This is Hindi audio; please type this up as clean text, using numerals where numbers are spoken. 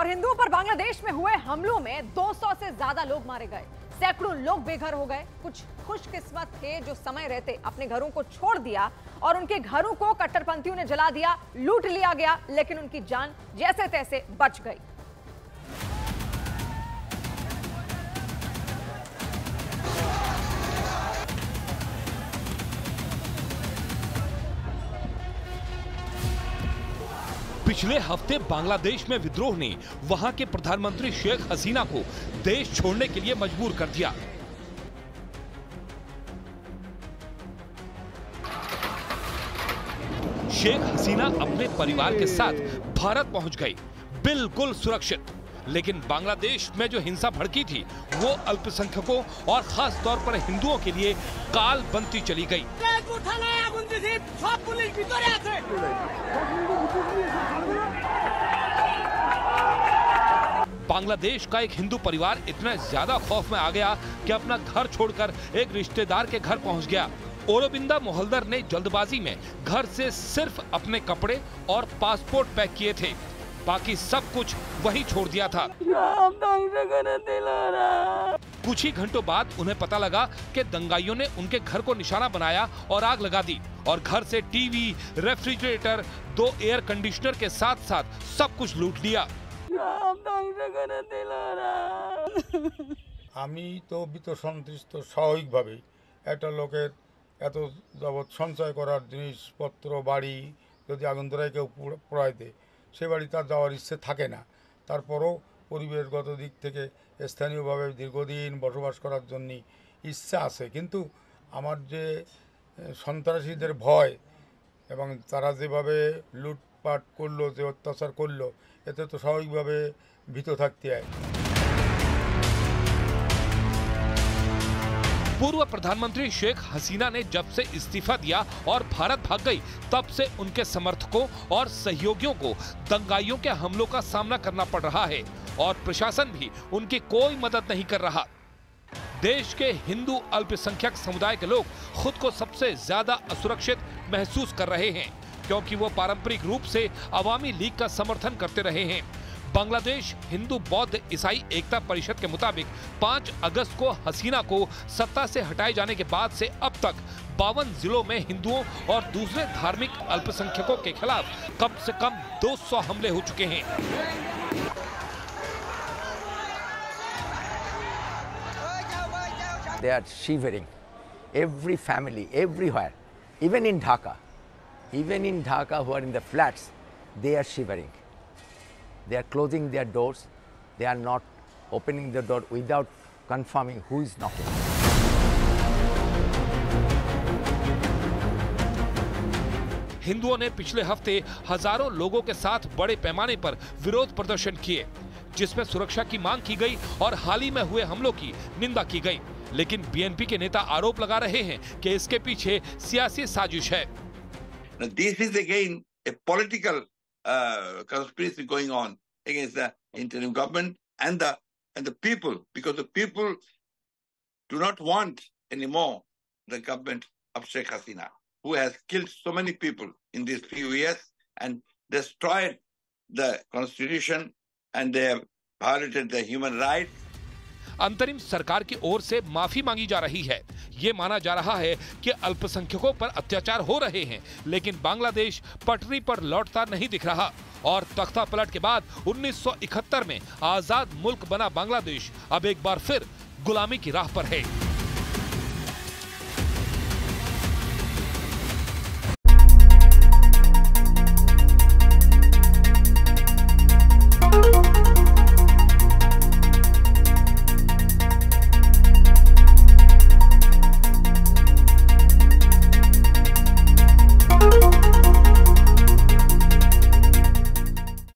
और हिंदुओं पर बांग्लादेश में हुए हमलों में 200 से ज्यादा लोग मारे गए, सैकड़ों लोग बेघर हो गए। कुछ खुशकिस्मत थे जो समय रहते अपने घरों को छोड़ दिया और उनके घरों को कट्टरपंथियों ने जला दिया, लूट लिया गया, लेकिन उनकी जान जैसे तैसे बच गई। पिछले हफ्ते बांग्लादेश में विद्रोह ने वहां के प्रधानमंत्री शेख हसीना को देश छोड़ने के लिए मजबूर कर दिया। शेख हसीना अपने परिवार के साथ भारत पहुंच गई, बिल्कुल सुरक्षित। लेकिन बांग्लादेश में जो हिंसा भड़की थी वो अल्पसंख्यकों और खास तौर पर हिंदुओं के लिए काल बनती चली गई। बांग्लादेश का एक हिंदू परिवार इतना ज्यादा खौफ में आ गया कि अपना घर छोड़कर एक रिश्तेदार के घर पहुंच गया। ओरोबिंदा मोहल्दर ने जल्दबाजी में घर से सिर्फ अपने कपड़े और पासपोर्ट पैक किए थे, बाकी सब कुछ वहीं छोड़ दिया था। कुछ ही घंटों बाद उन्हें पता लगा कि दंगाइयों ने उनके घर को निशाना बनाया और आग लगा दी और घर से टीवी, रेफ्रिजरेटर, 2 एयर कंडीशनर के साथ साथ सब कुछ लूट लिया। আমি তো ভীত সন্ত্রস্ত স্বাভাবিকভাবেই একটা লোকের এত যাবৎ সঞ্চয় করার জিনিসপত্র বাড়ি যদি আগুন ধরায় কেউ পোড়ায় দেয় সে বাড়ি তার যাওয়ার ইচ্ছে থাকে না। তারপরও পরিবেশগত দিক থেকে স্থানীয়ভাবে দীর্ঘদিন বসবাস করার জন্য ইচ্ছা আছে, কিন্তু আমার যে সন্ত্রাসীদের ভয় এবং তারা যেভাবে লুটপাট করলো, যে অত্যাচার করলো, এতে তো স্বাভাবিকভাবে ভীত থাকতে হয়। पूर्व प्रधानमंत्री शेख हसीना ने जब से इस्तीफा दिया और भारत भाग गई, तब से उनके समर्थकों और सहयोगियों को दंगाइयों के हमलों का सामना करना पड़ रहा है और प्रशासन भी उनकी कोई मदद नहीं कर रहा। देश के हिंदू अल्पसंख्यक समुदाय के लोग खुद को सबसे ज्यादा असुरक्षित महसूस कर रहे हैं, क्योंकि वो पारंपरिक रूप से अवामी लीग का समर्थन करते रहे हैं। बांग्लादेश हिंदू बौद्ध ईसाई एकता परिषद के मुताबिक 5 अगस्त को हसीना को सत्ता से हटाए जाने के बाद से अब तक 52 जिलों में हिंदुओं और दूसरे धार्मिक अल्पसंख्यकों के खिलाफ कम से कम 200 हमले हो चुके हैं। They are shivering, every family, everywhere, even in Dhaka, who are in the flats, they are shivering. They are closing their doors. They are not opening the door without confirming who is knocking. हिंदुओं ने पिछले हफ्ते हजारों लोगों के साथ बड़े पैमाने पर विरोध प्रदर्शन किए, जिसमें सुरक्षा की मांग की गई और हाल ही में हुए हमलों की निंदा की गई। लेकिन बीएनपी के नेता आरोप लगा रहे हैं कि इसके पीछे सियासी साजिश है। This is again a political conspiracy going on against the interim government and the people, because the people do not want anymore the government of Sheikh Hasina, who has killed so many people in these few years and destroyed the constitution, and they have violated the human rights. अंतरिम सरकार की ओर से माफी मांगी जा रही है। ये माना जा रहा है कि अल्पसंख्यकों पर अत्याचार हो रहे हैं, लेकिन बांग्लादेश पटरी पर लौटता नहीं दिख रहा और तख्ता पलट के बाद 1971 में आजाद मुल्क बना बांग्लादेश अब एक बार फिर गुलामी की राह पर है।